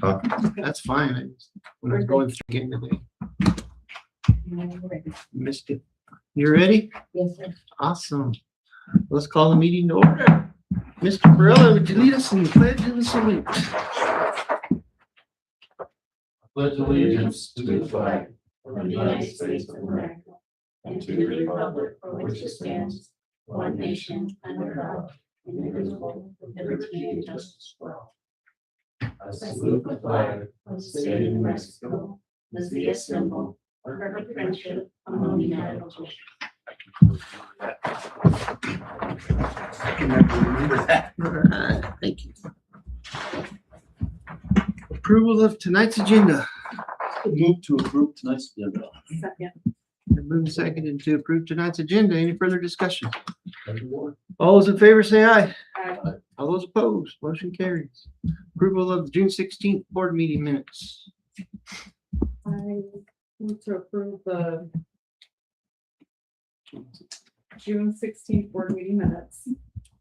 That's fine. When I was going through again today, missed it. You ready? Yes, sir. Awesome. Let's call the meeting to order. Mr. Barilla, would you lead us in the pledge and the salute? Pledge allegiance to the flag of the United States of America and to the republic for which it stands, one nation under God, indivisible, with liberty and justice for all. I salute the flag of the state of New Mexico as the symbol of perfect friendship among the United States. I can never remember that. All right, thank you. Approval of tonight's agenda. Move to approve tonight's agenda. Second. Move second to approve tonight's agenda. Any further discussion? All those in favor say aye. Aye. All those opposed, motion carries. Approval of the June 16th board meeting minutes. I move to approve the June 16th board meeting minutes.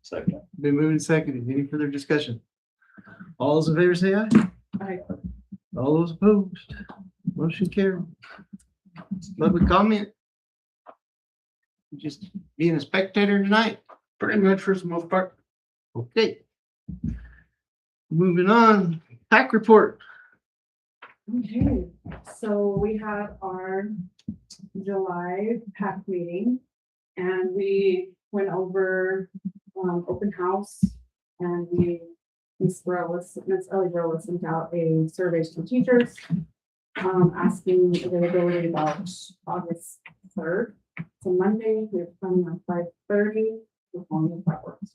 Second. Been moved and seconded. Any further discussion? All those in favor say aye. Aye. All those opposed, motion carried. Public comment? Just being a spectator tonight? Pretty much for the most part. Okay. Moving on, PAC report. Okay, so we had our July PAC meeting and we went over open house and Miss Ellie Rowland sent out a survey to teachers asking availability about August 3rd. So Monday, we're planning on 5:30. We're calling if that works.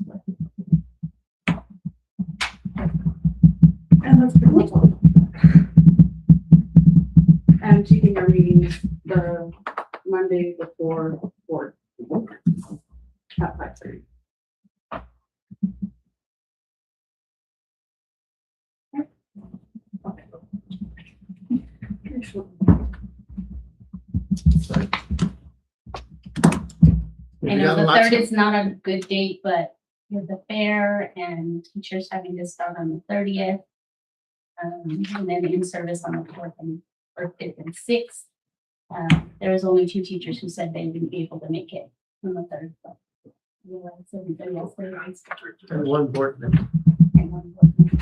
And that's pretty much all. And keeping our meetings the Monday before board at 5:30. I know the third is not a good date, but with the fair and teachers having to start on the 30th. And then in service on the 4th and or 5th and 6th. There was only 2 teachers who said they wouldn't be able to make it on the 3rd. But everybody else they raised And one board member. and one board member.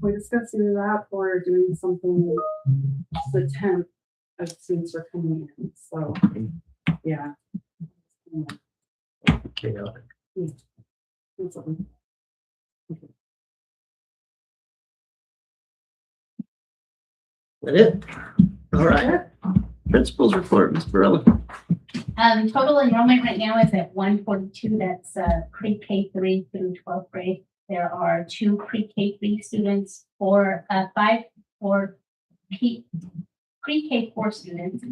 We're discussing that or doing something the 10th as students are coming in. So, yeah. Chaotic. That's all. That it? All right. Principal's report, Ms. Barilla. Total enrollment right now is at 142. That's pre-K3 through 12th grade. There are 2 pre-K3 students, 5 for pre-K4 students,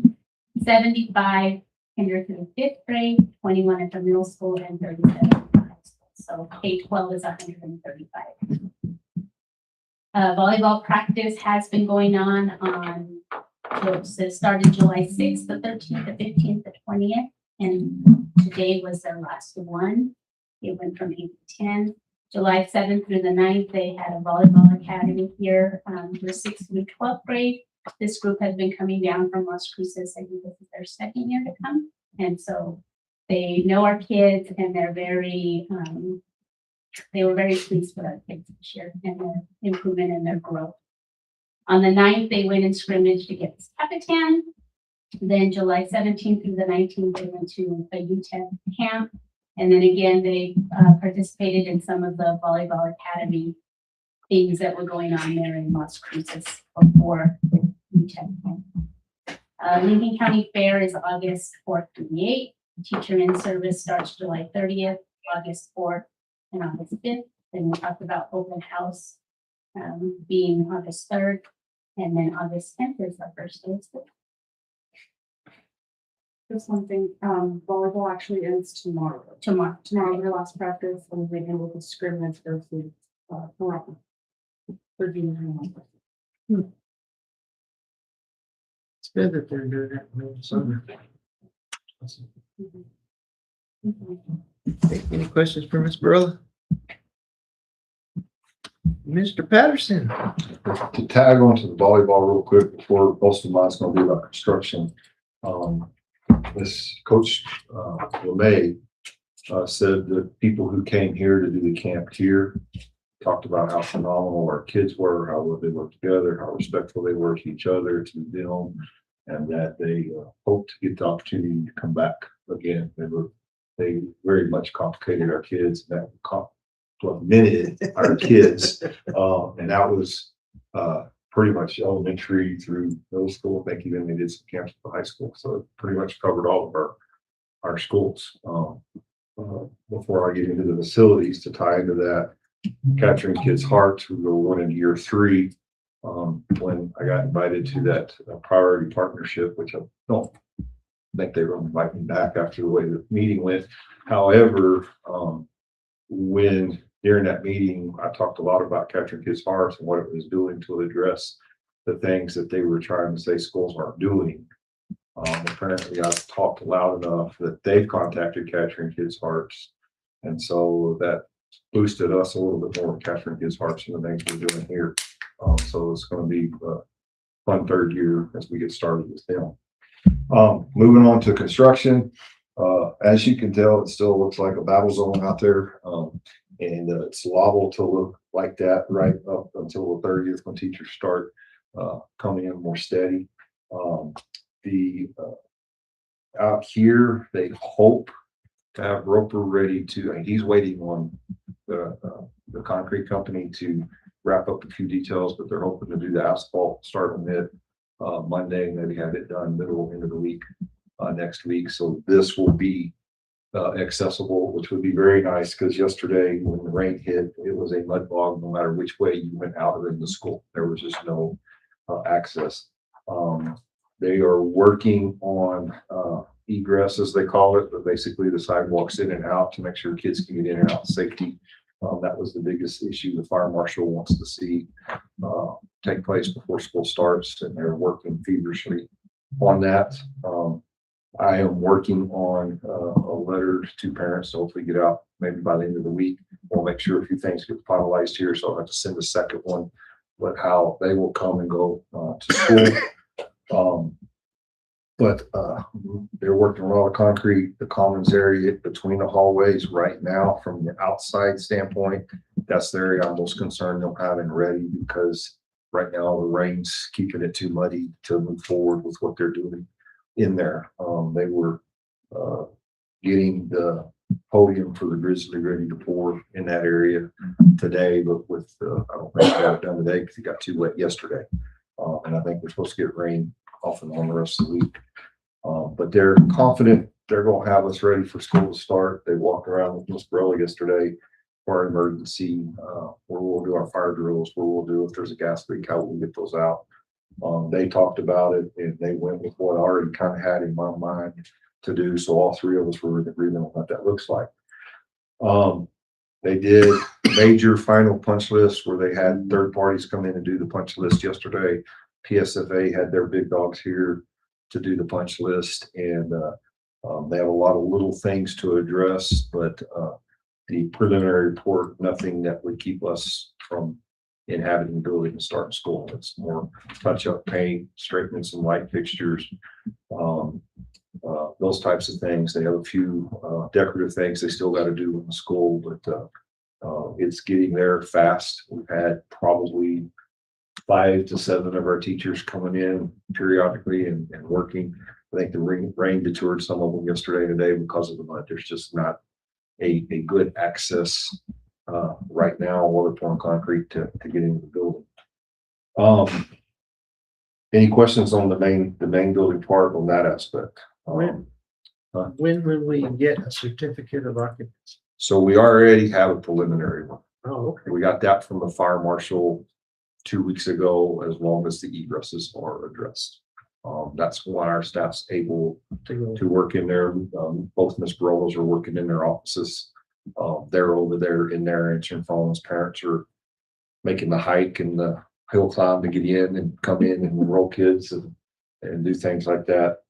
75 kinder through 5th grade, 21 at the middle school, and 37 at the high school. So K12 is 135. Volleyball practice has been going on so it started July 6th, the 13th, the 15th, the 20th, and today was their last one. It went from 8 to 10. July 7th through the 9th, they had a volleyball academy here for 6th through 12th grade. This group has been coming down from Las Cruces. I think this is their 2nd year to come. And so they know our kids and they're they were very pleased with our kids this year and their improvement in their growth. On the 9th, they went in scrimmage to get this Capitan. Then July 17th through the 19th, they went to a UTEP camp. And then again, they participated in some of the volleyball academy things that were going on there in Las Cruces before the UTEP camp. Lincoln County Fair is August 4th through the 8th. Teacher in service starts July 30th, August 4th, and August 5th. Then we talked about open house being August 3rd. And then August 10th is our first day of school. Just one thing, volleyball actually ends tomorrow. Tomorrow, their last practice, and they end with a scrimmage versus Toronto. For junior high. It's good that they're doing that in the summer. Any questions for Ms. Barilla? Mr. Patterson. To tag onto the volleyball real quick before most of mine's gonna be about construction. This coach, LeMay, said that people who came here to do the camp here talked about how phenomenal our kids were, how well they worked together, how respectful they were to each other, to them, and that they hope to get the opportunity to come back again. They very much complicated our kids, that minute our kids, and that was pretty much elementary through middle school. I think even they did some camps at the high school, so it pretty much covered all of our schools. Before I get into the facilities, to tie into that, capturing kids' hearts, we were going into year 3 when I got invited to that priority partnership, which I don't think they were going to invite me back after the way the meeting went. However, when during that meeting, I talked a lot about capturing kids' hearts and what it was doing to address the things that they were trying to say schools aren't doing. Apparently, I've talked loud enough that they've contacted capturing kids' hearts, and so that boosted us a little bit more with capturing kids' hearts and the things we're doing here. So it's going to be a fun 3rd year as we get started with them. Moving on to construction, as you can tell, it still looks like a battle zone out there, and it's liable to look like that right up until the 30th when teachers start coming in more steady. Out here, they hope to have Roper ready to, and he's waiting on the concrete company to wrap up a few details, but they're hoping to do the asphalt starting Monday, maybe have it done middle end of the week next week. So this will be accessible, which would be very nice, because yesterday when the rain hit, it was a mud bog no matter which way you went out of the school. There was just no access. They are working on egress, as they call it, but basically the sidewalks in and out to make sure kids can get in and out safety. That was the biggest issue the fire marshal wants to see take place before school starts, and they're working feverishly on that. I am working on a letter to parents to hopefully get out maybe by the end of the week. We'll make sure a few things get finalized here, so I'll have to send a second one, but how they will come and go to school. They're working on all the concrete, the commons area between the hallways right now from the outside standpoint. That's the area I'm most concerned they'll have and ready, because right now the rain's keeping it too muddy to move forward with what they're doing in there. They were getting the podium for the Grizzly ready to pour in that area today, but with I don't think they got it done today because it got too wet yesterday. And I think we're supposed to get rain off and on the rest of the week. But they're confident they're going to have us ready for school to start. They walked around with Miss Burley yesterday for emergency, where we'll do our fire drills, where we'll do if there's a gas leak, how we'll get those out. They talked about it, and they went with what I already kind of had in my mind to do. So all 3 of us were in agreement on what that looks like. They did major final punch lists where they had 3rd parties come in and do the punch list yesterday. PSFA had their big dogs here to do the punch list, and they have a lot of little things to address, but the preliminary report, nothing that would keep us from inhabiting the building and starting school. It's more touch up paint, straightening some light fixtures, those types of things. They have a few decorative things they still got to do in the school, but it's getting there fast. We've had probably 5 to 7 of our teachers coming in periodically and working. I think the rain detoured some of them yesterday and today because of the mud. There's just not a good access right now, water pouring concrete to get into the building. Any questions on the main building part on that aspect? When will we get a certificate of occupancy? So we already have a preliminary one. Oh, okay. We got that from the fire marshal 2 weeks ago, as long as the egresses are addressed. That's why our staff's able to work in there. Both Miss Barolos are working in their offices. They're over there in there answering phones. Parents are making the hike and the hill climb to get in and come in and enroll kids and do things like that.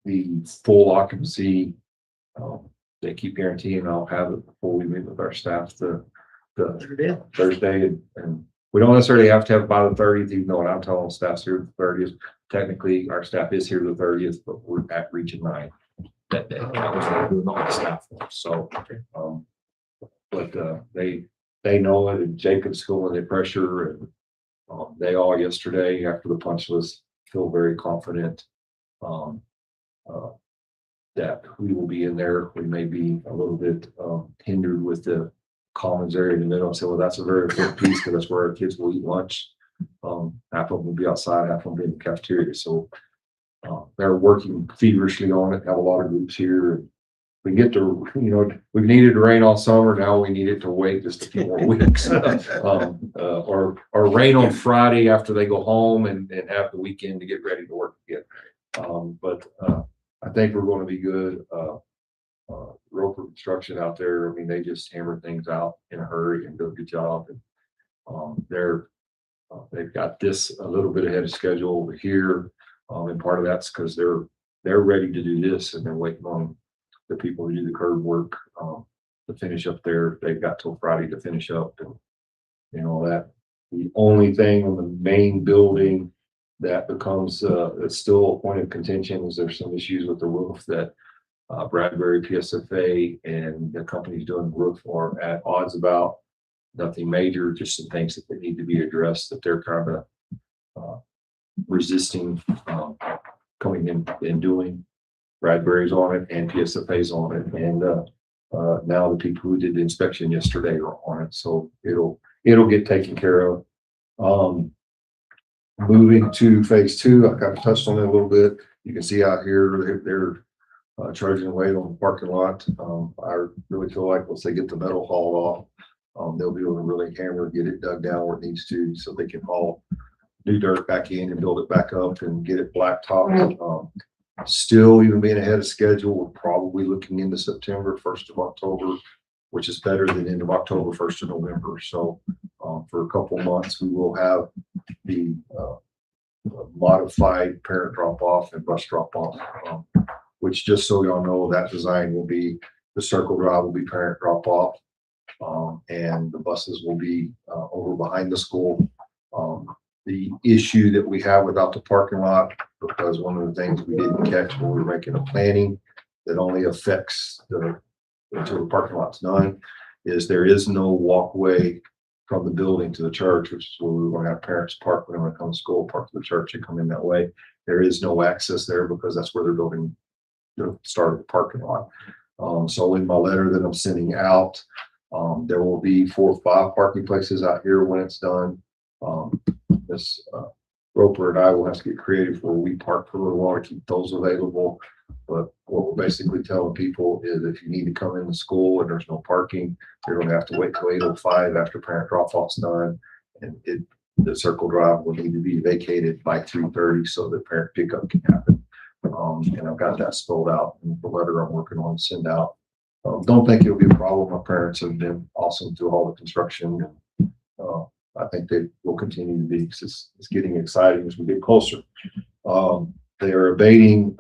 The full occupancy, they keep guaranteeing I'll have it before we meet with our staff to There it is. Thursday, and we don't necessarily have to have it by the 30th, even though I'm telling staff's here the 30th. Technically, our staff is here the 30th, but we're at Region 9 that day. That was what we're doing all the staff for. So, but they know it, and Jacob's feeling the pressure, and they all yesterday after the punch list feel very confident that we will be in there. We may be a little bit hindered with the commons area in the middle. So, well, that's a very important piece because that's where our kids will eat lunch. Half of them will be outside, half of them will be in the cafeteria. So they're working feverishly on it. Have a lot of groups here. We get to, we've needed rain all summer. Now we need it to wait just a few more weeks. Or rain on Friday after they go home and have the weekend to get ready to work again. But I think we're going to be good. Roper Construction out there, I mean, they just hammer things out in a hurry and do a good job. And they've got this a little bit ahead of schedule over here. And part of that's because they're ready to do this, and they're waiting on the people who do the curb work to finish up there. They've got till Friday to finish up and all that. The only thing on the main building that becomes it's still a point of contention is there's some issues with the roof that Bradbury PSFA and the companies doing the roof are at odds about. Nothing major, just some things that need to be addressed that they're kind of resisting coming in and doing. Bradbury's on it and PSFA's on it, and now the people who did the inspection yesterday are on it, so it'll get taken care of. Moving to phase 2, I kind of touched on it a little bit. You can see out here they're charging away on the parking lot. I really feel like once they get the metal hauled off, they'll be able to really hammer, get it dug down where it needs to, so they can haul new dirt back in and build it back up and get it blacktopped. Still, even being ahead of schedule, we're probably looking into September, 1st of October, which is better than end of October, 1st of November. So for a couple months, we will have the modified parent drop-off and bus drop-off, which, just so y'all know, that design will be the circle drive will be parent drop-off, and the buses will be over behind the school. The issue that we have without the parking lot, because one of the things we didn't catch when we were making a planning that only affects until the parking lot's done, is there is no walkway from the building to the church, which is where we want to have parents park when they come to school, park to the church and come in that way. There is no access there because that's where they're building the start of the parking lot. So in my letter that I'm sending out, there will be 4 or 5 parking places out here when it's done. Roper and I will have to get creative where we park for a little while to keep those available. But what we're basically telling people is if you need to come into school and there's no parking, you're going to have to wait till 8:05 after parent drop-off's done. And the circle drive will need to be vacated by 3:30 so that parent pickup can happen. And I've got that spelled out in the letter I'm working on to send out. Don't think it'll be a problem. My parents have been awesome through all the construction. I think they will continue to be, because it's getting exciting as we get closer. They are abating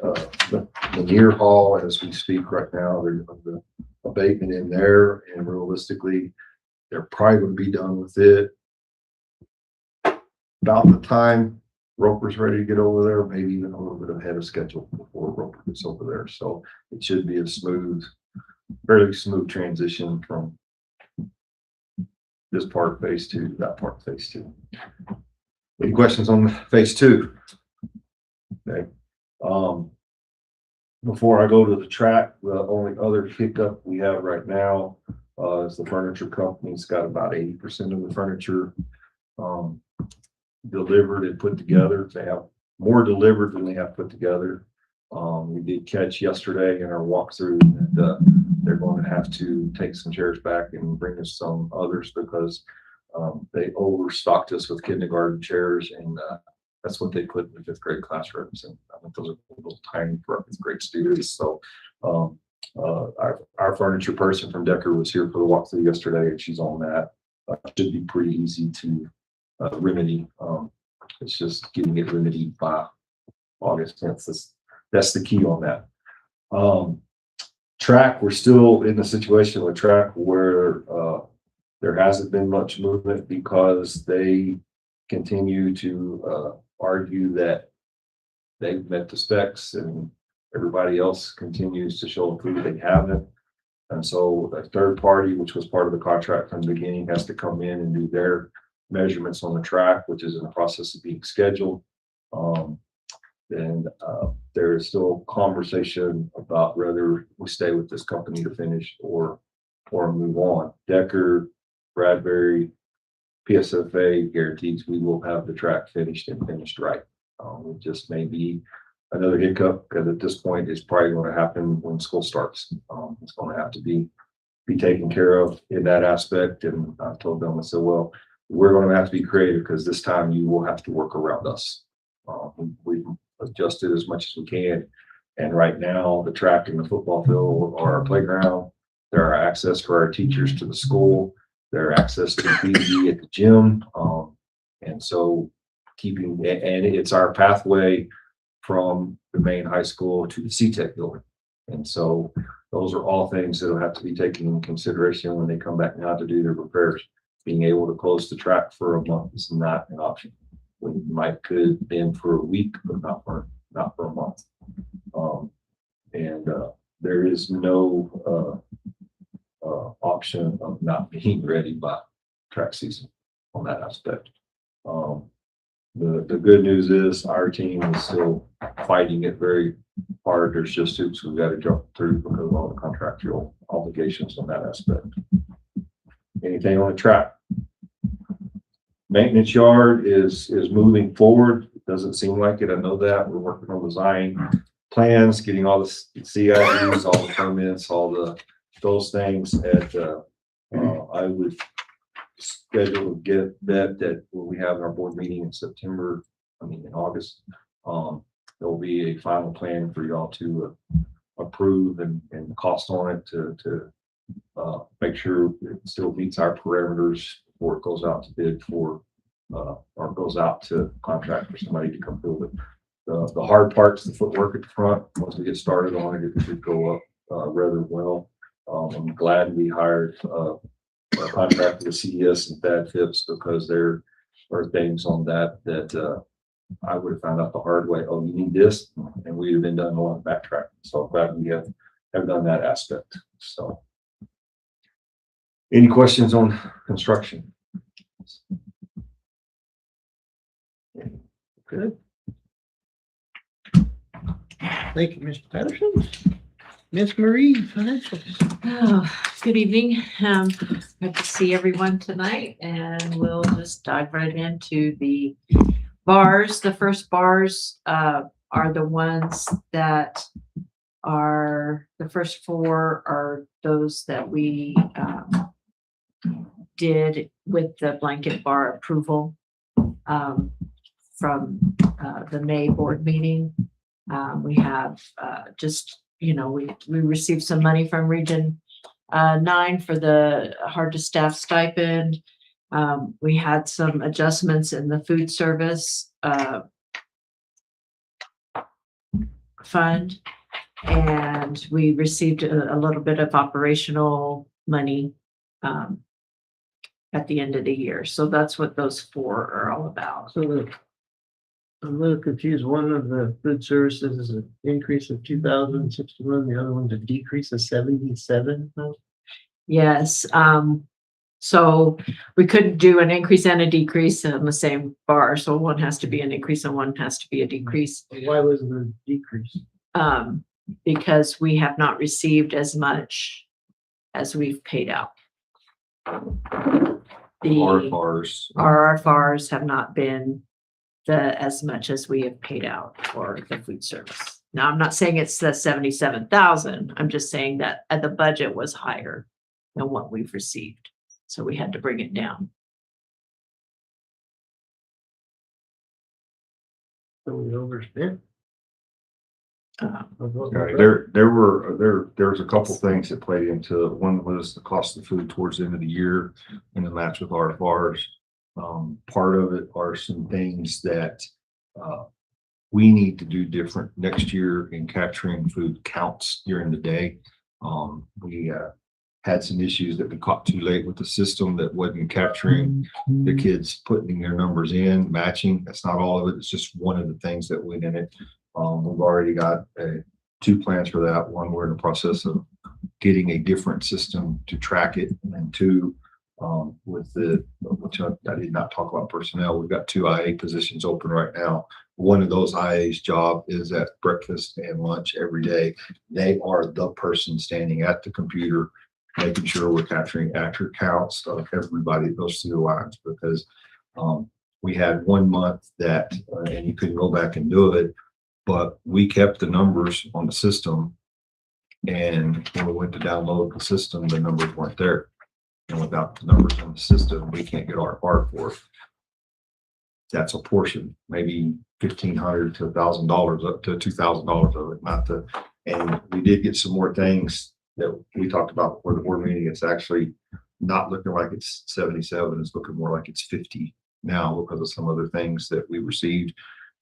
the near hall as we speak right now. There's the abatement in there, and realistically, they're probably going to be done with it about the time Roper's ready to get over there, maybe even a little bit ahead of schedule before Roper gets over there. So it should be a fairly smooth transition from this part of phase 2 to that part of phase 2. Any questions on phase 2? Okay. Before I go to the track, the only other hiccup we have right now is the furniture company's got about 80% of the furniture delivered and put together. They have more delivered than they have put together. We did catch yesterday in our walkthrough that they're going to have to take some chairs back and bring us some others because they overstocked us with kindergarten chairs, and that's what they put in the 5th grade classrooms. And I think those are little tiny for 5th grade students. So our furniture person from Decker was here for the walkthrough yesterday, and she's on that. Should be pretty easy to remedy. It's just getting it remedied by August 10th. That's the key on that. Track, we're still in the situation with track where There hasn't been much movement because they continue to argue that they've met the specs and everybody else continues to show proof they haven't. And so a third party, which was part of the contract from the beginning, has to come in and do their measurements on the track, which is in the process of being scheduled. And there is still conversation about whether we stay with this company to finish or move on. Decker, Bradbury, PSFA guarantees we will have the track finished and finished right. It just may be another hiccup because at this point it's probably going to happen when school starts. It's going to have to be taken care of in that aspect. And I told them, I said, well, we're going to have to be creative because this time you will have to work around us. We've adjusted as much as we can. And right now the track and the football field are our playground. There are access for our teachers to the school. There are access to PE at the gym. And so and it's our pathway from the main high school to the CTEC building. And so those are all things that will have to be taken into consideration when they come back now to do their repairs. Being able to close the track for a month is not an option. We might could have been for a week, but not for a month. There is no option of not being ready by track season on that aspect. The good news is our team is still fighting it very hard. There's just hoops we've got to jump through because of all the contractual obligations on that aspect. Anything on the track? Maintenance yard is moving forward. It doesn't seem like it. I know that. We're working on design plans, getting all the CIDs, all the permits, those things at I would schedule to get that when we have our board meeting in August. There'll be a final plan for y'all to approve and the cost on it to make sure it still meets our parameters before it goes out to bid or goes out to contract for somebody to come build it. The hard part's the footwork at the front. Once we get started on it, it should go up rather well. I'm glad we hired a contractor with CES and Thad Phipps because there are things on that I would have found out the hard way. Oh, you need this, and we'd have been done a lot of backtracking. So I'm glad we have done that aspect. So, any questions on construction? Good. Thank you, Mr. Patterson. Miss Marie, financials. Oh, good evening. Good to see everyone tonight, and we'll just dive right into the bars. The first bars are the ones that are, the first four are those that we did with the blanket bar approval from the May board meeting. We have we received some money from Region 9 for the hard to staff stipend. We had some adjustments in the food service fund, and we received a little bit of operational money at the end of the year. So that's what those four are all about. So I'm a little confused. One of the food services is an increase of 2,061. The other one's a decrease of 77. Yes. So we couldn't do an increase and a decrease on the same bar. So one has to be an increase and one has to be a decrease. Why was the decrease? Because we have not received as much as we've paid out. The RFRs have not been as much as we have paid out for the food service. Now, I'm not saying it's the 77,000. I'm just saying that the budget was higher than what we've received. So we had to bring it down. So we overspent. Okay, there was a couple things that played into it. One was the cost of food towards the end of the year and the match with RFRs. Part of it are some things that we need to do different next year in capturing food counts during the day. had some issues that we caught too late with the system that wasn't capturing the kids putting their numbers in, matching. That's not all of it. It's just one of the things that went in it. We've already got two plans for that. One, we're in the process of getting a different system to track it, and two, with the, which I did not talk about personnel. We've got 2 IA positions open right now. One of those IA's job is at breakfast and lunch every day. They are the person standing at the computer, making sure we're capturing accurate counts of everybody that goes through the lines, because we had 1 month that, and you couldn't go back and do it, but we kept the numbers on the system. And when we went to download the system, the numbers weren't there. And without the numbers on the system, we can't get our part for it. That's a portion, maybe $1,500 to $1,000, up to $2,000 of it, not the, and we did get some more things that we talked about before the board meeting. It's actually not looking like it's 77. It's looking more like it's 50 now because of some other things that we received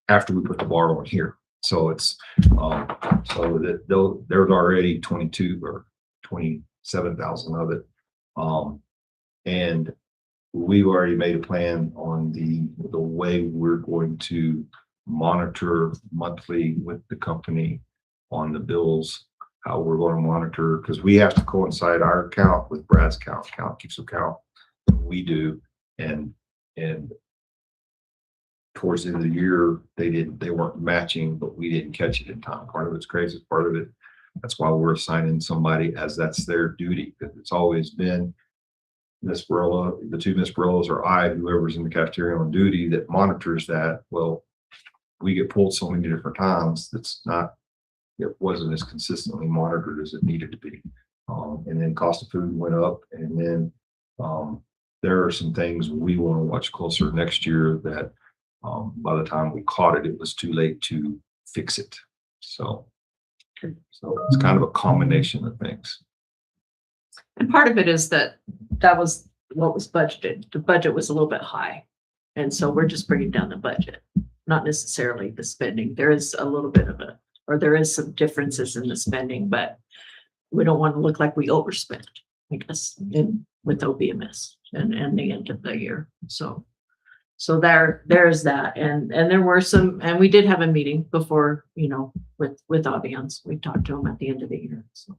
after we put the bar on here. So it's, so that though there's already 22 or 27,000 of it. And we've already made a plan on the way we're going to monitor monthly with the company on the bills, how we're going to monitor, because we have to coincide our count with Brad's count. Count keeps a count. We do. And towards the end of the year, they weren't matching, but we didn't catch it in time. Part of it's crazy. Part of it, that's why we're assigning somebody as that's their duty. Because it's always been Miss Barilla, the 2 Miss Barillas, or whoever's in the cafeteria on duty that monitors that. Well, we get pulled so many different times. It wasn't as consistently monitored as it needed to be. And then cost of food went up. And then there are some things we want to watch closer next year that by the time we caught it, it was too late to fix it. So it's kind of a combination of things. And part of it is that was what was budgeted. The budget was a little bit high. And so we're just bringing down the budget, not necessarily the spending. There is a little bit of there is some differences in the spending, but we don't want to look like we overspent, I guess, with OBMS and the end of the year. So there's that. And there were some, and we did have a meeting before, with Aviance. We talked to them at the end of the year. So.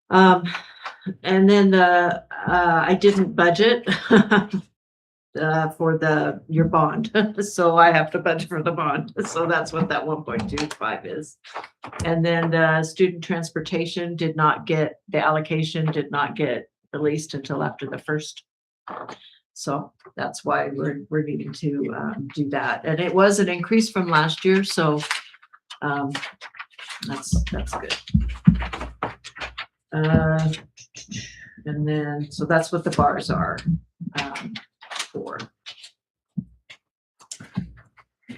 And then I didn't budget for your bond. So I have to budget for the bond. So that's what that 1.25 is. And then the student transportation the allocation did not get released until after the 1st. So that's why we're needing to do that. And it was an increase from last year. So that's good. And then, so that's what the bars are for.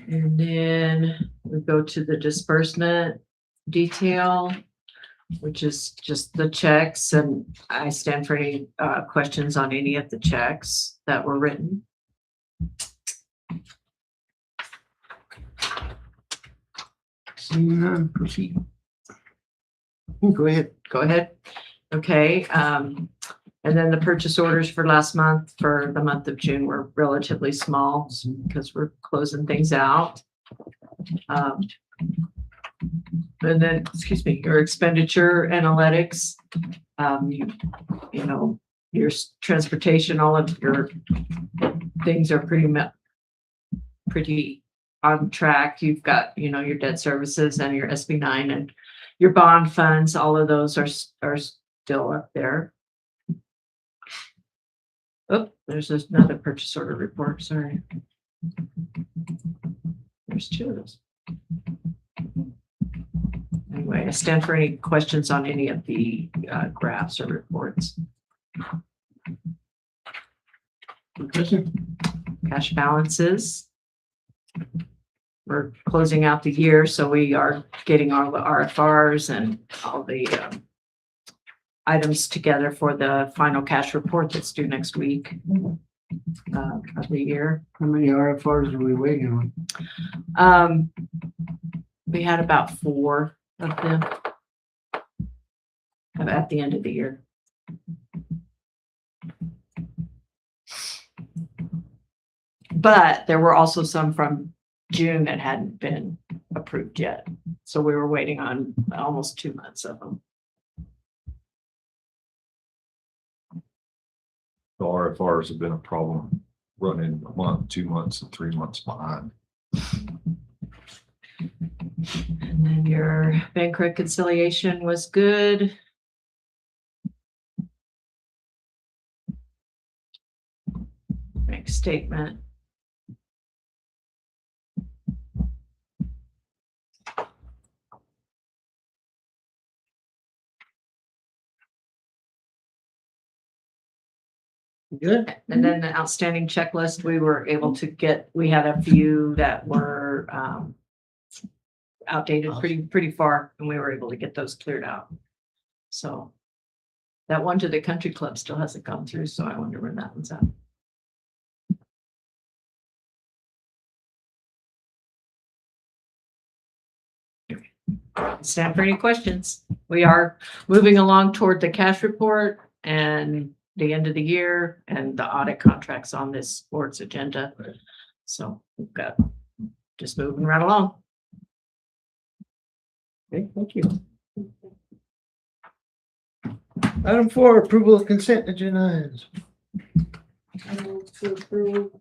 And then we go to the disbursement detail, which is just the checks. And I stand for any questions on any of the checks that were written. Seeing none, proceed. Go ahead. Okay. And then the purchase orders for last month, for the month of June, were relatively small because we're closing things out. And then, your expenditure analytics, your transportation, all of your things are pretty on track. You've got, your debt services and your SB9 and your bond funds. All of those are still up there. Oh, there's another purchase order report. Sorry. There's 2 of those. Anyway, I stand for any questions on any of the graphs or reports. Cash balances. We're closing out the year, so we are getting all the RFRs and all the items together for the final cash report that's due next week of the year. How many RFRs are we waiting on? We had about 4 of them. at the end of the year. But there were also some from June that hadn't been approved yet. So we were waiting on almost 2 months of them. The RFRs have been a problem running a month, 2 months, and 3 months behind. And then your bank reconciliation was good. Bank statement. Good. And then the outstanding checklist, we were able to get, we had a few that were outdated pretty far, and we were able to get those cleared out. So that one to the country club still hasn't gone through, so I wonder where that one's at. Stand for any questions. We are moving along toward the cash report and the end of the year and the audit contracts on this board's agenda. So we've got just moving right along. Okay, thank you. Item 4, approval of consent agenda items. I move to approve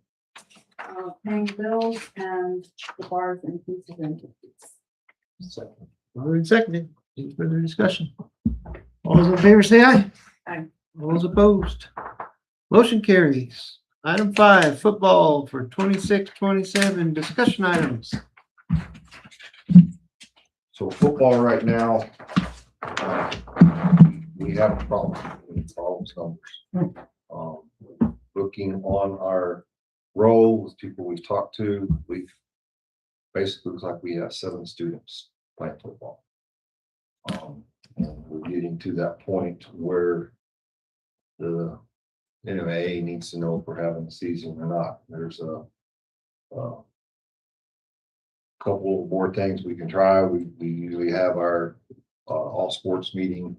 paying bills and the bars and pieces and tickets. Moved and seconded. Any further discussion? All those in favor say aye. Aye. All those opposed? Motion carries. Item 5, football for 26-27, discussion items. So football right now, we have a problem with problems numbers. Looking on our roll with people we've talked to, we've basically looks like we have 7 students playing football. And we're getting to that point where the NMAA needs to know if we're having a season or not. There's a couple of more things we can try. We usually have our all sports meeting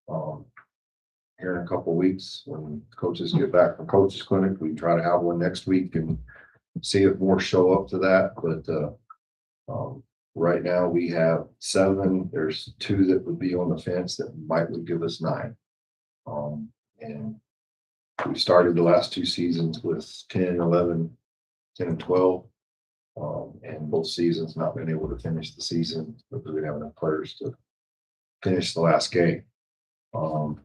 here in a couple of weeks when coaches get back from coaches clinic. We can try to have one next week and see if more show up to that. But right now we have 7. There's 2 that would be on the fence that would give us 9. And we started the last 2 seasons with 10, 11, 10 and 12. And both seasons not been able to finish the season because we didn't have enough players to finish the last game. And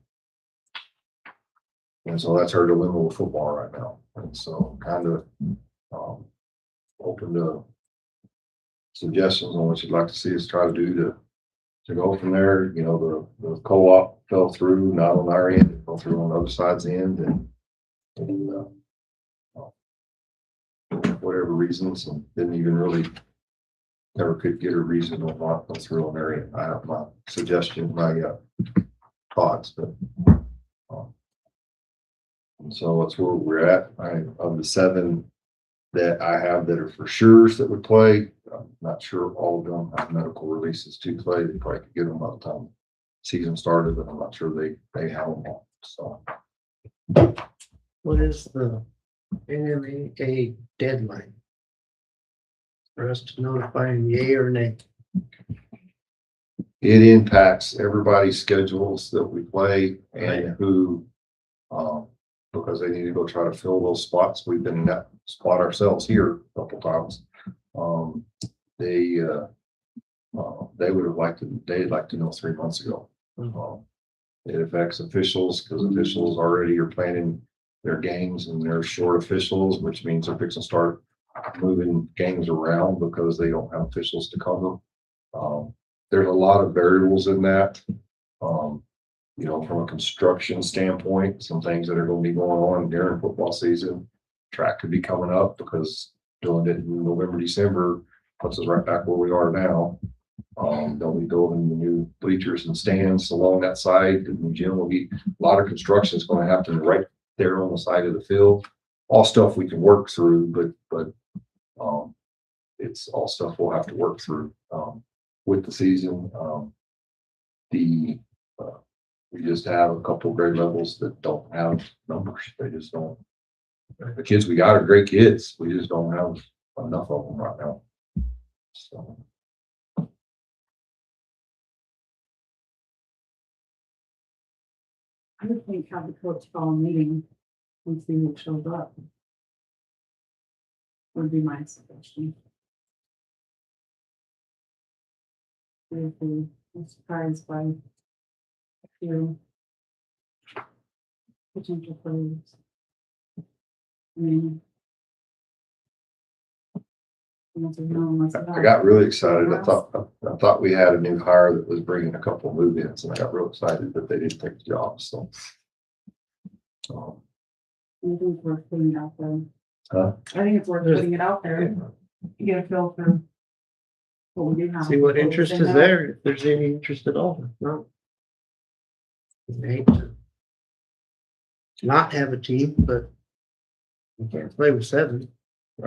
so that's our dilemma with football right now. And so kind of open to suggestions on what you'd like to see us try to do to go from there. You know, the co-op fell through, not on our end, it fell through on the other side's end, and whatever reasons, and didn't even really never could get a reason on why it fell through on their end. I have my suggestions, my thoughts, but and so that's where we're at. Of the 7 that I have that are for sure that would play, I'm not sure all of them have medical releases to play. They probably could get them by the time season started, but I'm not sure they have them all. So What is the NMAA deadline for us to notify them yay or nay? it impacts everybody's schedules that we play and who, because they need to go try to fill those spots. We've been in that spot ourselves here a couple times. They would have liked to, they'd like to know 3 months ago. It affects officials because officials already are planning their games and they're short officials, which means they're fixing to start moving games around because they don't have officials to cover. There's a lot of variables in that. You know, from a construction standpoint, some things that are going to be going on during football season. Track could be coming up because doing it in November, December puts us right back where we are now. They'll be building the new bleachers and stands along that side. The new gym will be, a lot of construction is going to happen right there on the side of the field. All stuff we can work through, but it's all stuff we'll have to work through with the season. The We just have a couple grade levels that don't have numbers. They just don't. The kids we got are great kids. We just don't have enough of them right now. So. I would think have the coach call a meeting and see who shows up. Would be my suggestion. If we are surprised by a few potential players. I mean. Unless there's no one else I got really excited. I thought we had a new hire that was bringing a couple of move-ins, and I got real excited that they didn't take the job. So, I think it's worth putting it out there. Huh? I think it's worth putting it out there. You get a feel for what we do have. See what interest is there, if there's any interest at all. No. I hate to not have a team, but you can't play with 7.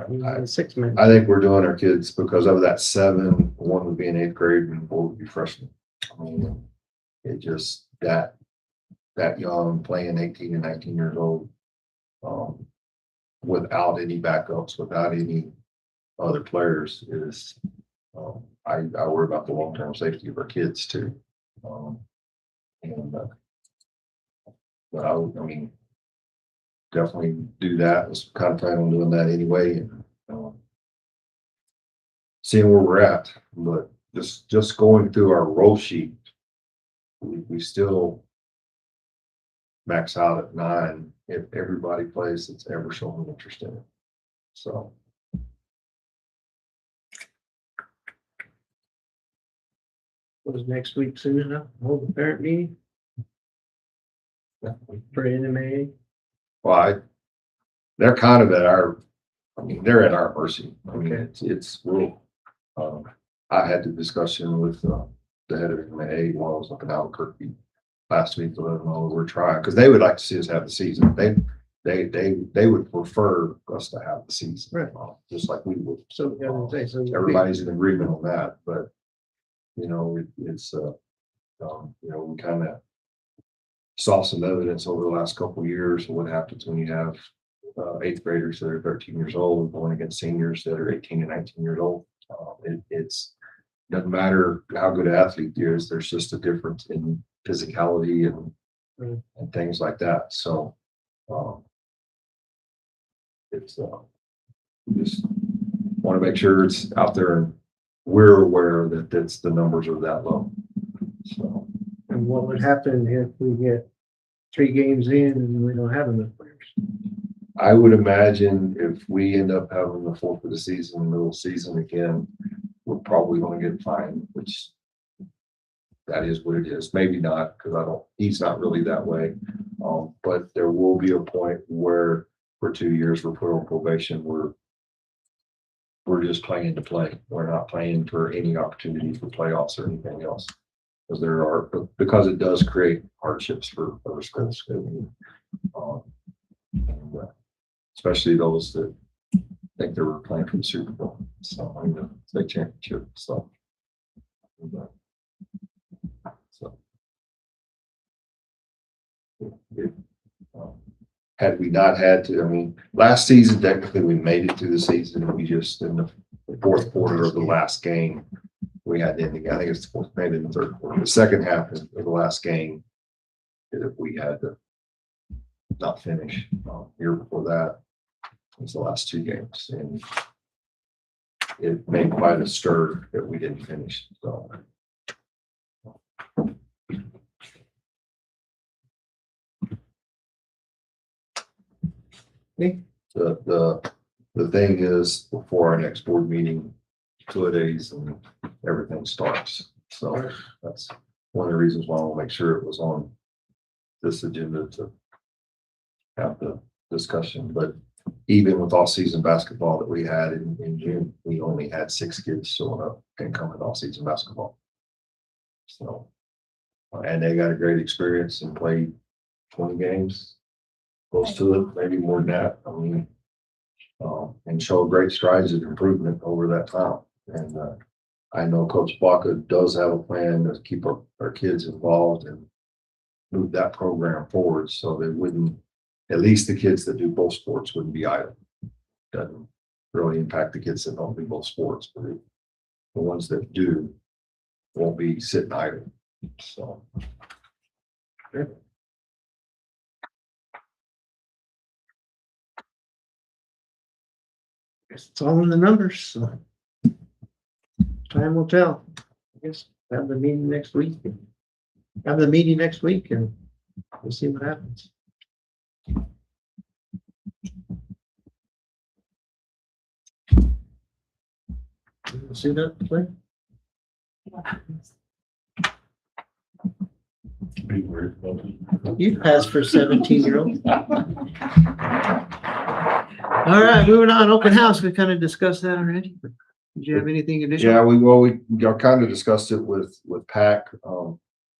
You got 6 men. I think we're doing our kids because of that 7, 1 would be in 8th grade and 4 would be freshmen. I mean, it just that young playing 18 and 19 years old, without any backups, without any other players is, I worry about the long-term safety of our kids too. But I mean, definitely do that. I was kind of planning on doing that anyway. And, seeing where we're at, but just going through our roll sheet, we still max out at 9 if everybody plays that's ever shown interest in it. So. Was next week soon enough? Hold the parent meeting for NMA. Well, they're kind of at our, I mean, they're at our mercy. I mean, it's real. I had the discussion with the head of NMA while I was looking out at Kirby last week to let them know we're trying, because they would like to see us have the season. They would prefer us to have the season, Right. Just like we would. So, yeah, I was gonna say, so Everybody's in agreement on that, but you know, it's you know, we kind of saw some evidence over the last couple of years of what happens when you have 8th graders that are 13 years old going against seniors that are 18 and 19 years old. It's doesn't matter how good an athlete is, there's just a difference in physicality and things like that. So it's just want to make sure it's out there and we're aware that the numbers are that low. So. and what would happen if we get 3 games in and we don't have enough players? I would imagine if we end up having the 4th of the season, middle season again, we're probably going to get fined, which that is what it is. Maybe not, because he's not really that way. But there will be a point where for 2 years we're put on probation. We're just playing to play. We're not playing for any opportunity for playoffs or anything else. Because it does create hardships for other schools. Especially those that think they were playing for the Super Bowl. So I mean, state championship. So had we not had to, I mean, last season, technically we made it through the season. We just, in the 4th quarter of the last game, we had ending, I think it's the 4th, maybe in the 3rd quarter, the second half of the last game, that we had to not finish. Year before that, it was the last 2 games, and it made quite a stir that we didn't finish. So. The thing is, before our next board meeting, 2-a-days and everything starts. So that's one of the reasons why I want to make sure it was on this agenda to have the discussion. But even with all season basketball that we had in June, we only had 6 kids showing up and coming all season basketball. So, and they got a great experience and played 20 games, close to it, maybe more than that. I mean, and showed great strides of improvement over that time. And I know Coach Baca does have a plan to keep our kids involved, and move that program forward so they wouldn't, at least the kids that do both sports wouldn't be idle. Doesn't really impact the kids that don't do both sports, but the ones that do won't be sitting idle. So. Guess it's all in the numbers, so. Time will tell. I guess have the meeting next week. Have the meeting next week and we'll see what happens. See that play? Be worried about it. You passed for 17-year-old. All right, moving on, open house, we kind of discussed that already. Did you have anything additional? Yeah, we kind of discussed it with PAC.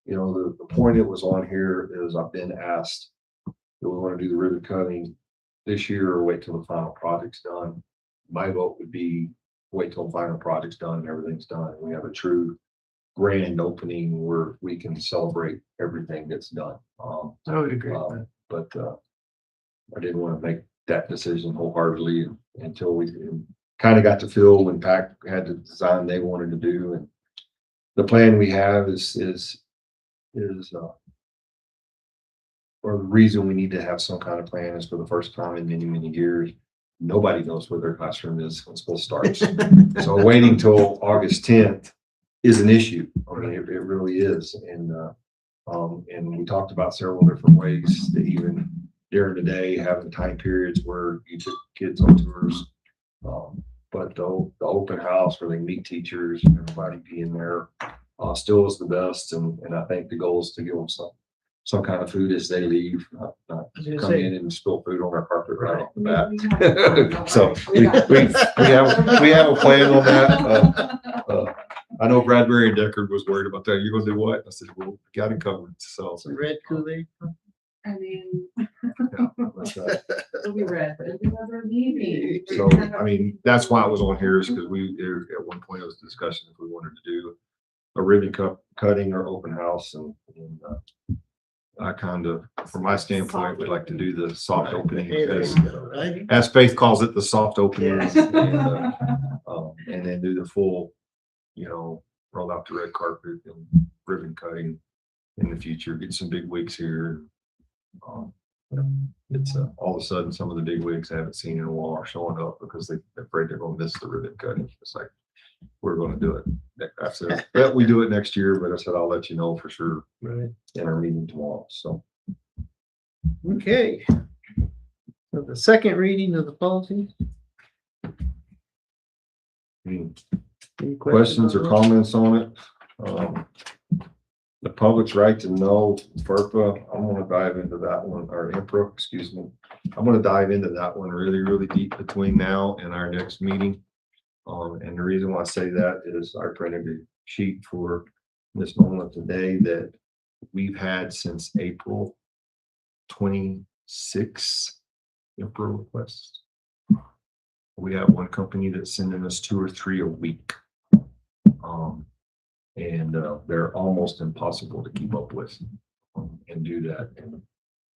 You know, the point it was on here is I've been asked, do we want to do the ribbon cutting this year or wait till the final project's done? My vote would be wait till the final project's done and everything's done. We have a true grand opening where we can celebrate everything that's done. I would agree. But I didn't want to make that decision wholeheartedly until we kind of got to feel when PAC had the design they wanted to do. And the plan we have is or the reason we need to have some kind of plan is for the first time in many, many years, nobody knows where their classroom is when school starts. So waiting till August 10th is an issue. I mean, it really is. And we talked about several different ways to even during the day, having time periods where you took kids on tours. But the open house where they meet teachers and everybody being there still is the best. And I think the goal is to give them some kind of food as they leave, not come in and spill food on our carpet right off the bat. So we have a plan on that. I know Bradbury and Deckard was worried about that. You're gonna do what? I said, well, got it covered. So Some red Kool-Aid. I mean, yeah, but, it'll be red, but it's another meeting. so I mean, that's why it was on here is because at one point it was discussion if we wanted to do a ribbon cutting or open house and I kind of, from my standpoint, would like to do the soft opening as Faith calls it, the soft opening, and then do the full, roll out the red carpet and ribbon cutting in the future. Get some big wigs here. It's all of a sudden some of the big wigs I haven't seen in a while are showing up because they're afraid they're going to miss the ribbon cutting. It's like we're going to do it. I said, well, we do it next year, but I said I'll let you know for sure in our meeting tomorrow. So Okay. So the second reading of the policy. any Any questions or on that? comments on it? The public's right to know FERPA. I'm going to dive into that one, or IMPRA, excuse me. I'm going to dive into that one really, really deep between now and our next meeting. And the reason why I say that is I printed a sheet for this moment today that we've had since April 26 IMPRA requests. We have one company that's sending us 2 or 3 a week. And they're almost impossible to keep up with and do that. And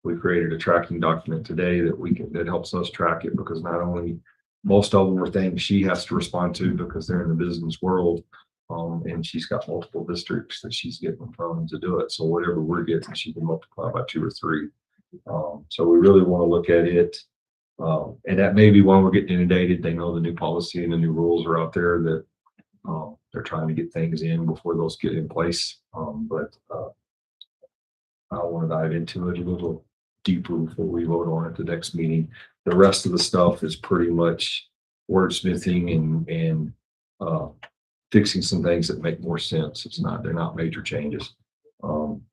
we created a tracking document today that helps us track it because not only most of them are things she has to respond to because they're in the business world. And she's got multiple districts that she's getting from to do it. So whatever we're getting, she can multiply by 2 or 3. So we really want to look at it. And that may be when we're getting inundated. They know the new policy and the new rules are out there that they're trying to get things in before those get in place. But I want to dive into it a little deeper before we vote on it the next meeting. The rest of the stuff is pretty much wordsmithing and fixing some things that make more sense. They're not major changes.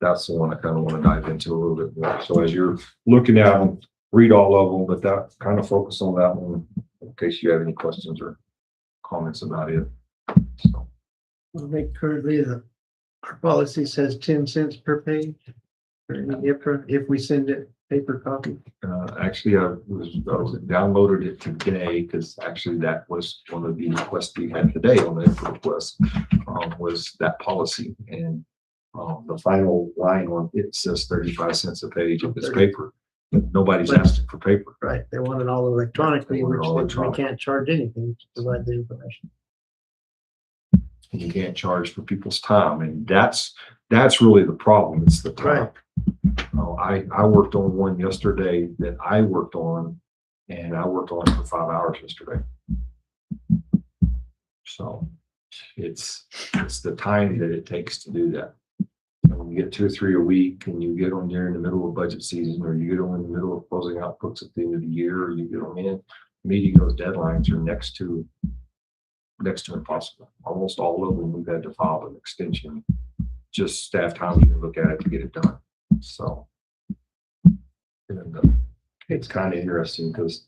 That's the one I kind of want to dive into a little bit more. So as you're looking at them, read all of them, but that kind of focus on that one in case you have any questions or comments about it. So. I think currently our policy says 10 cents per page for any IMPRA if we send it paper copy. Actually, I downloaded it today because actually that was one of the requests we had today on the request was that policy. And The final line on it says 35 cents a page of this paper. But nobody's asking for paper. Right, they want it all electronically, They want it all which we electronic. can't charge anything to provide the information. And you can't charge for people's time. And that's really the problem. It's the time. I worked on one yesterday that I worked on, and I worked on it for 5 hours yesterday. So it's the time that it takes to do that. And when you get 2 or 3 a week, and you get them there in the middle of budget season, or you get them in the middle of closing out books at the end of the year, or you get them in meeting those deadlines are next to impossible. Almost all of them, we've had to file an extension, just staff time to look at it to get it done. So and, it's kind of interesting because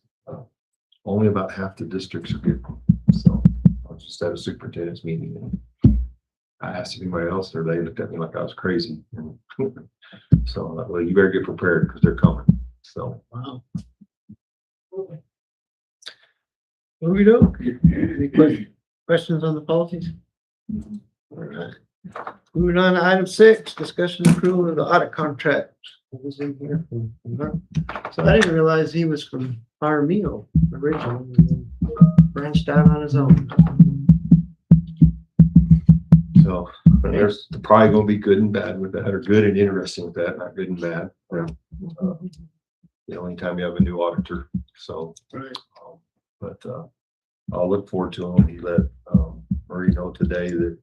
only about half the districts are getting them. So I was just at a superintendent's meeting and I asked if anybody else there. They looked at me like I was crazy. And so I'm like, well, you better get prepared because they're coming. So Wow. We don't. Any questions on the policies? All right. Moving on to item 6, discussion and approval of the audit contract. What was in here? So I didn't realize he was from Armio originally, and then branched out on his own. So there's probably going to be good and bad with that, or good and interesting with that, not good and bad. The only time you have a new auditor. So, Right. but I'll look forward to him. He let Murray know today that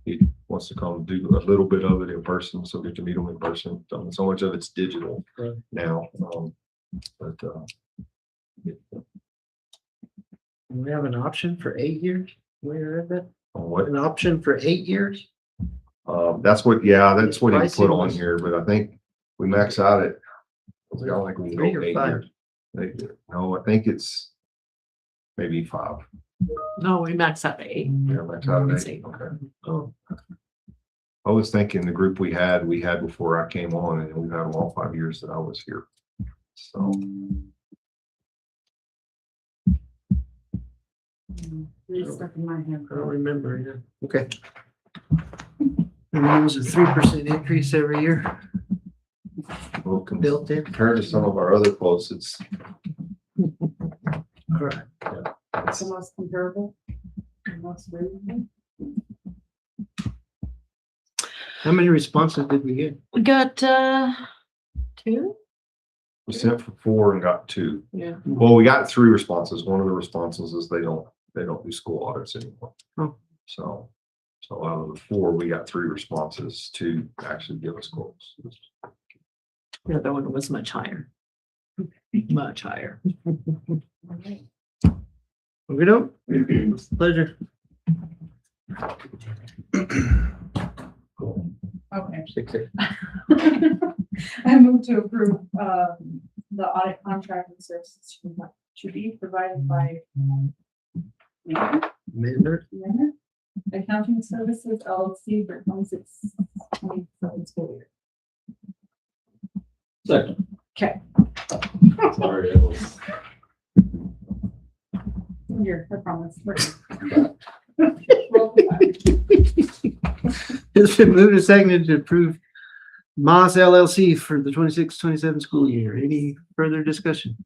he wants to come do a little bit of it in person, so get to meet him in person. So much of it's digital Right. now. But We have an option for 8 years. We read that. what? An option for 8 years. That's what he Pricing put on was- here, but I think we max out at, I don't think we can 3 go or 8 5? years. No, I think it's maybe 5. No, we max out at 8. Yeah, max out It's at 8. 8. Okay. Oh, I was thinking the group we had before I came on, and we've had them all 5 years that I was here. So, It's stuck in my head. I don't remember. Yeah. Okay. And it was a 3% increase every year well, built in. compared to some of our other quotes, it's All right. It's the most comparable. the most reasonable. How many responses did we get? We got 2. we sent for 4 and got 2. Yeah. Well, we got 3 responses. One of the responses is they don't do school audits anymore. Oh. So out of the 4, we got 3 responses to actually give us quotes. The other one was much higher. Much higher. We don't. Pleasure. Okay. 6-8. I move to approve, the audit contract and services to be provided by Maynard. Accounting Services LLC for 26-27 school year. Second. Okay. Sorry, it was. Here, I promise. It's been moved and seconded to approve Moss LLC for the 26-27 school year. Any further discussion?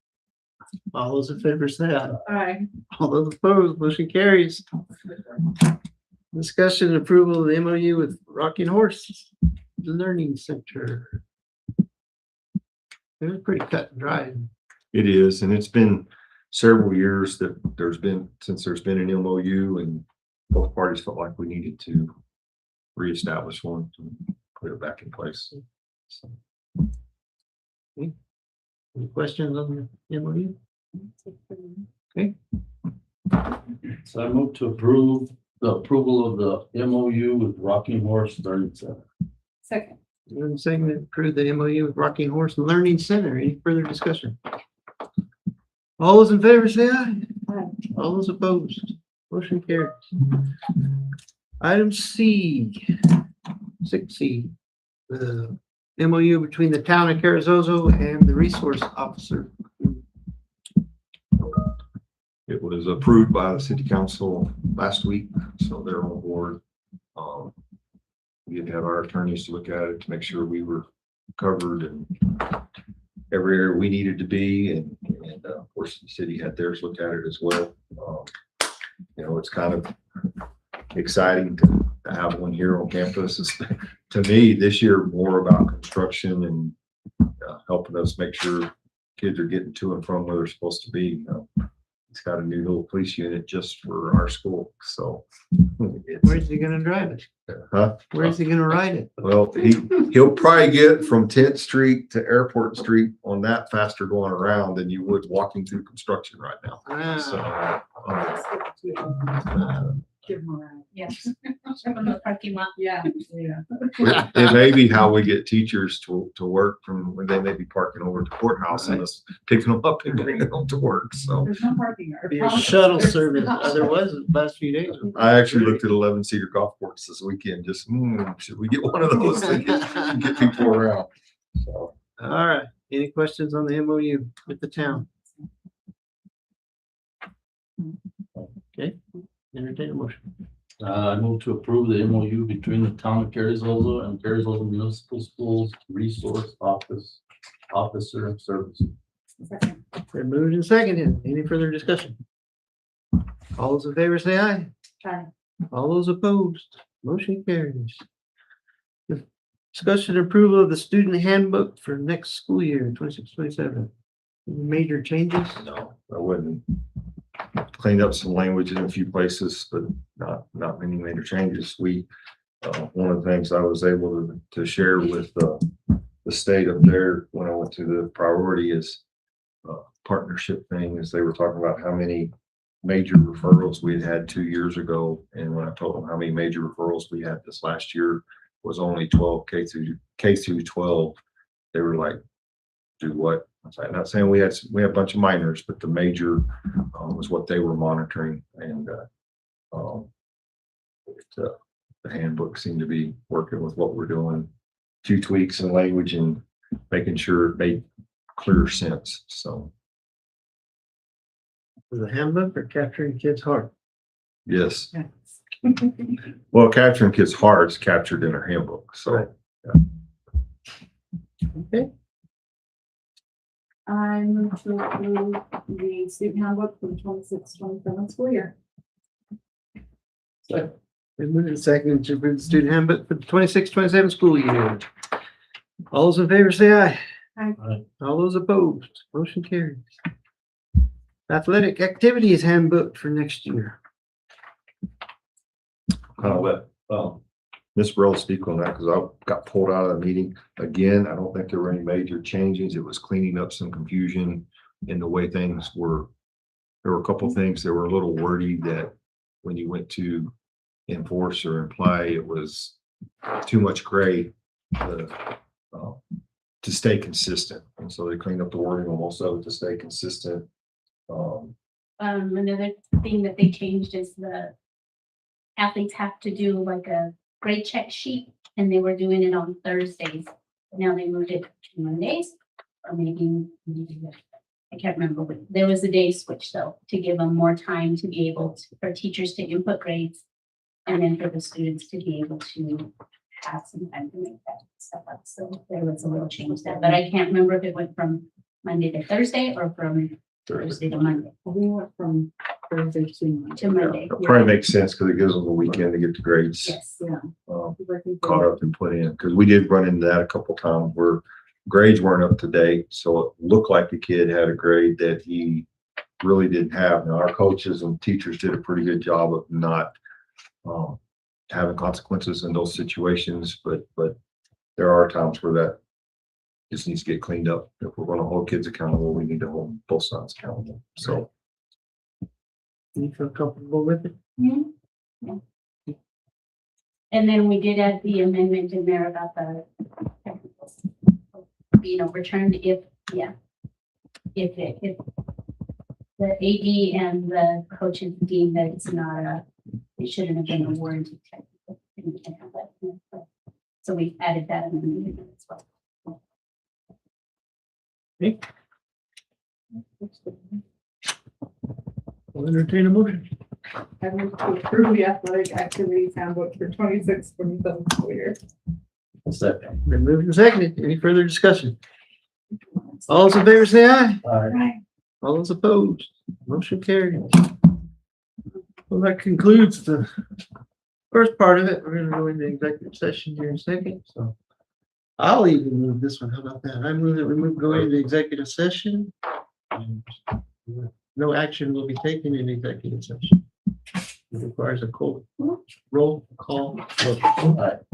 All those in favor say aye. Aye. All those opposed, motion carries. Discussion and approval of the MOU with Rocking Horse Learning Center. It was pretty cut and dry. It is, and it's been several years that there's been an MOU, and both parties felt like we needed to reestablish one to put it back in place. So, Any questions on the MOU? Okay, So I move to approve the approval of the MOU with Rocking Horse Learning Center. Second. I'm saying to approve the MOU with Rocking Horse Learning Center. Any further discussion? All those in favor say aye. Aye. All those opposed, motion carries. Item C, 6C, the MOU between the town of Carrizozo and the resource officer. it was approved by the city council last week, so they're on board. We had to have our attorneys to look at it to make sure we were covered and every area we needed to be. And of course, the city had theirs look at it as well. You know, it's kind of exciting to have one here on campus. To me, this year, more about construction and helping us make sure kids are getting to and from where they're supposed to be. You know, it's got a new little police unit just for our school. So Where's he gonna drive it? huh? Where's he gonna ride it? Well, he'll probably get from 10th Street to Airport Street on that faster going around than you would walking through construction right now. So, Give them a ride. Yes. From the parking lot. Yeah, yeah. it may be how we get teachers to work from when they may be parking over at the courthouse and us picking them up and bringing them to work. So There's no parking. I Be a promise. shuttle service, otherwise the last few days. I actually looked at 11-seater golf courses this weekend. Just should we get one of those to get people around? So All right, any questions on the MOU with the town? Okay, entertain a motion. I move to approve the MOU between the town of Carrizozo and Carrizozo Municipal Schools Resource Officer Services. Second. Been moved and seconded. Any further discussion? All those in favor say aye. Aye. All those opposed, motion carries. Discussion and approval of the student handbook for next school year, 26-27. Major changes? no, I wouldn't. Cleaned up some language in a few places, but not many major changes. We one of the things I was able to share with the state up there when I went to the priority is partnership thing, is they were talking about how many major referrals we had 2 years ago. And when I told them how many major referrals we had this last year was only 12 K through 12, they were like, do what? I'm not saying we had a bunch of minors, but the major was what they were monitoring. And the handbook seemed to be working with what we're doing. A few tweaks in language and making sure it made clear sense. So The handbook or capturing kids' heart? yes, Yes. well, capturing kids' hearts captured in our handbook. So Right. Okay, I move to approve the student handbook for the 26-27 school year. been moved and seconded to approve the student handbook for the 26-27 school year. All those in favor say aye. Aye. All those opposed, motion carries. Athletic activities handbook for next year. kind of let Ms. Burrell speak on that because I got pulled out of the meeting. Again, I don't think there were any major changes. It was cleaning up some confusion in the way things were. There were a couple things that were a little wordy that when you went to enforce or imply, it was too much gray to stay consistent. And so they cleaned up the wording on most of it to stay consistent. Another thing that they changed is the athletes have to do like a grade check sheet, and they were doing it on Thursdays. Now they moved it to Mondays, or maybe I can't remember, but there was a day switch though, to give them more time to be able to, for teachers to input grades, and then for the students to be able to have some time to make that stuff up. So there was a little change there, but I can't remember if it went from Monday to Thursday or from Thursday to Monday. We went from Thursday to Monday. It probably makes sense because it gives them the weekend to get the grades Yes. Yeah. Caught up and put in, because we did run into that a couple times where grades weren't up to date. So it looked like the kid had a grade that he really didn't have. Now, our coaches and teachers did a pretty good job of not having consequences in those situations, but there are times where that just needs to get cleaned up. If we're going to hold kids accountable, we need to hold both sides accountable. So You feel comfortable with it? Mhm. Yeah. And then we did add the amendment in there about the, returned if the AD and the coaches deem that it's not it shouldn't have been a warranty technical. We can have that in there. So we added that in the amendment as well. We'll entertain a motion. I move to approve the athletic activities handbook for 26-27 school year. Second. Been moved and seconded. Any further discussion? All those in favor say aye. Right. All those opposed, motion carries. Well, that concludes the first part of it. We're gonna go into executive session here in a second, so. I'll even move this one. How about that? I move that we go into executive session. And no action will be taken in executive session. It requires a roll call vote.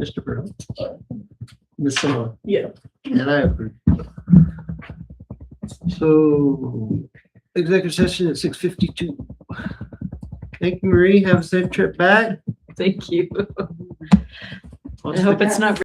Mr. Burrow. Ms. Simone. Yeah. And I approve. So, executive session at 6:52. Thank you, Marie. Have a safe trip back. Thank you. I hope it's not